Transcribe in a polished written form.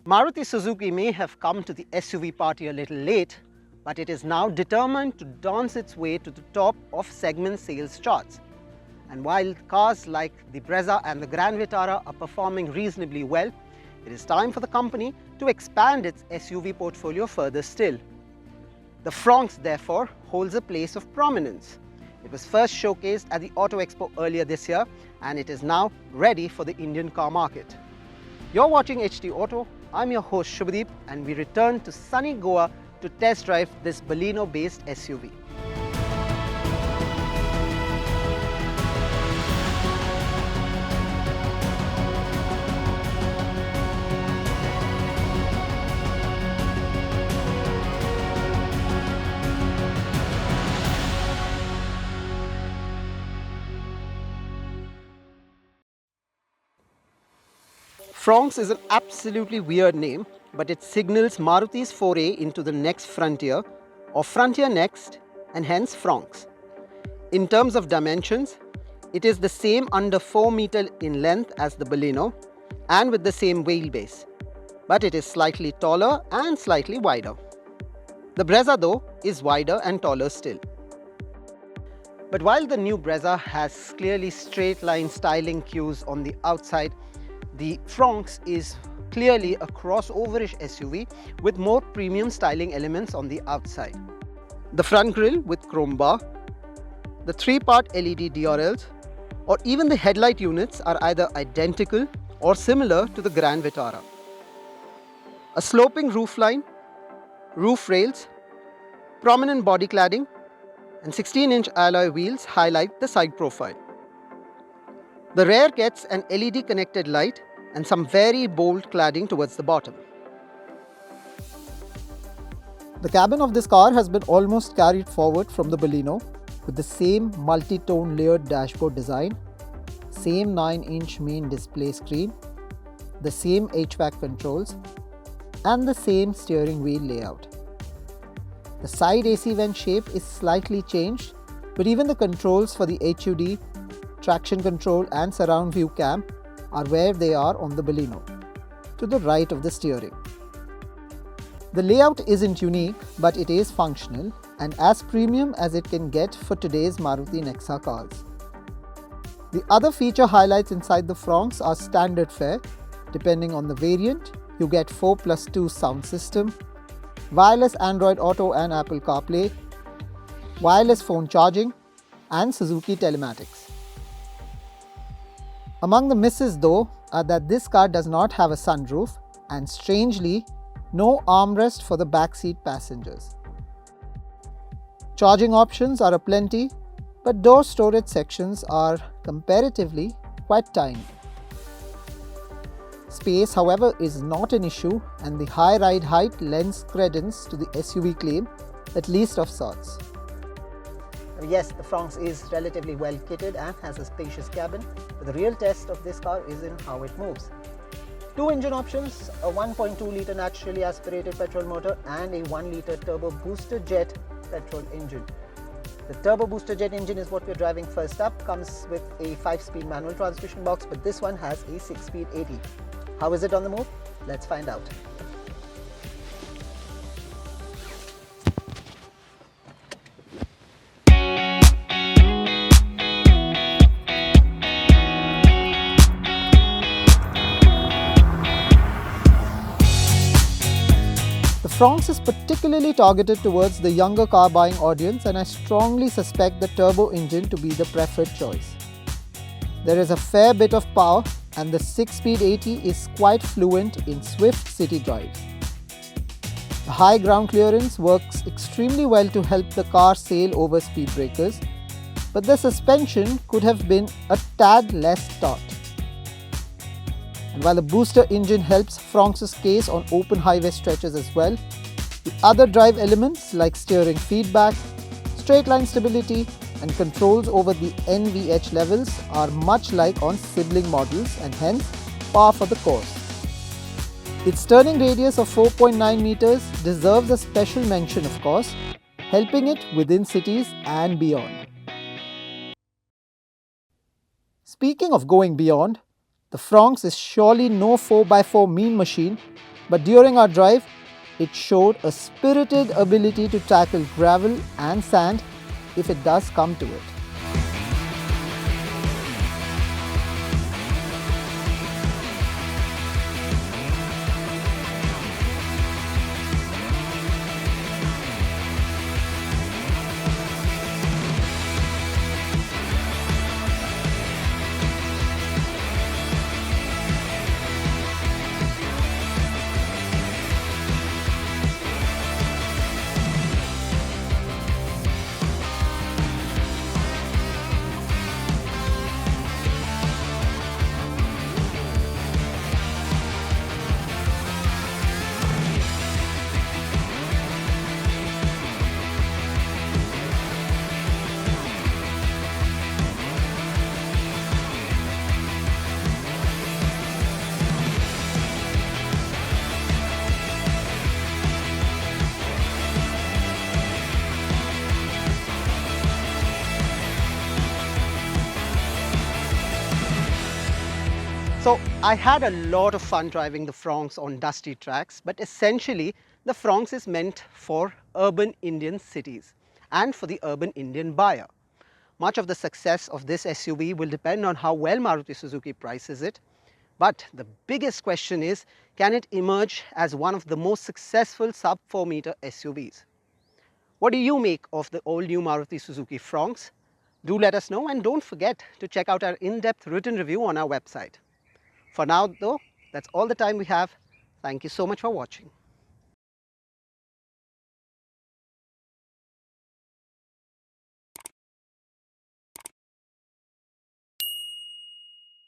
Maruti Suzuki may have come to the SUV party a little late, but it is now determined to dance its way to the top of segment sales charts. And while cars like the Brezza and the Grand Vitara are performing reasonably well, it is time for the company to expand its SUV portfolio further still. The Fronx, therefore, holds a place of prominence. It was first showcased at the Auto Expo earlier this year, and it is now ready for the Indian car market. You're watching HT Auto. I'm your host Shubhadeep, and we return to sunny Goa to test drive this Baleno-based SUV. Fronx is an absolutely weird name, but it signals Maruti's foray into the next frontier, or frontier next, and hence Fronx. In terms of dimensions, it is the same under 4 meters in length as the Baleno and with the same wheelbase, but it is slightly taller and slightly wider. The Brezza, though, is wider and taller still. But while the new Brezza has clearly straight line styling cues on the outside, the Fronx is clearly a crossoverish SUV with more premium styling elements on the outside. The front grille with chrome bar, the 3-part LED DRLs, or even the headlight units are either identical or similar to the Grand Vitara. A sloping roofline, roof rails, prominent body cladding, and 16-inch alloy wheels highlight the side profile. The rear gets an LED connected light and some very bold cladding towards the bottom. The cabin of this car has been almost carried forward from the Baleno with the same multi-tone layered dashboard design, same 9-inch main display screen, the same hatchback controls, and the same steering wheel layout. The side AC vent shape is slightly changed, but even the controls for the HUD, traction control and surround view cam are where they are on the Baleno, to the right of the steering. The layout isn't unique, but it is functional and as premium as it can get for today's Maruti Nexa cars. The other feature highlights inside the Fronx are standard fare. Depending on the variant, you get 4+2 sound system, wireless Android Auto and Apple CarPlay, wireless phone charging, and Suzuki telematics. Among the misses though are that this car does not have a sunroof and strangely no armrest for the backseat passengers. Charging options are aplenty, but door storage sections are comparatively quite tiny. Space, however, is not an issue, and the high ride height lends credence to the SUV claim, at least of sorts. Yes, the Fronx is relatively well kitted and has a spacious cabin, but the real test of this car is in how it moves. Two engine options, a 1.2 litre naturally aspirated petrol motor and a 1 litre turbo booster jet petrol engine. The turbo booster jet engine is what we're driving first up, comes with a 5-speed manual transmission box, but this one has a 6-speed 80. How is it on the move? Let's find out. The Fronx is particularly targeted towards the younger car buying audience, and I strongly suspect the turbo engine to be the preferred choice. There is a fair bit of power and the 6-speed 80 is quite fluent in swift city drives. The high ground clearance works extremely well to help the car sail over speed breakers, but the suspension could have been a tad less taut. And while the booster engine helps Fronx's case on open highway stretches as well, the other drive elements like steering feedback, straight line stability and controls over the NVH levels are much like on sibling models and hence par for the course. Its turning radius of 4.9 meters deserves a special mention of course, helping it within cities and beyond. Speaking of going beyond, The Fronx is surely no 4x4 mean machine, but during our drive, it showed a spirited ability to tackle gravel and sand if it does come to it. So I had a lot of fun driving the Fronx on dusty tracks, but essentially the Fronx is meant for urban Indian cities and for the urban Indian buyer. Much of the success of this SUV will depend on how well Maruti Suzuki prices it. But the biggest question is, can it emerge as one of the most successful sub 4 meter SUVs? What do you make of the all new Maruti Suzuki Fronx? Do let us know, and don't forget to check out our in-depth written review on our website. For now though, that's all the time we have. Thank you so much for watching.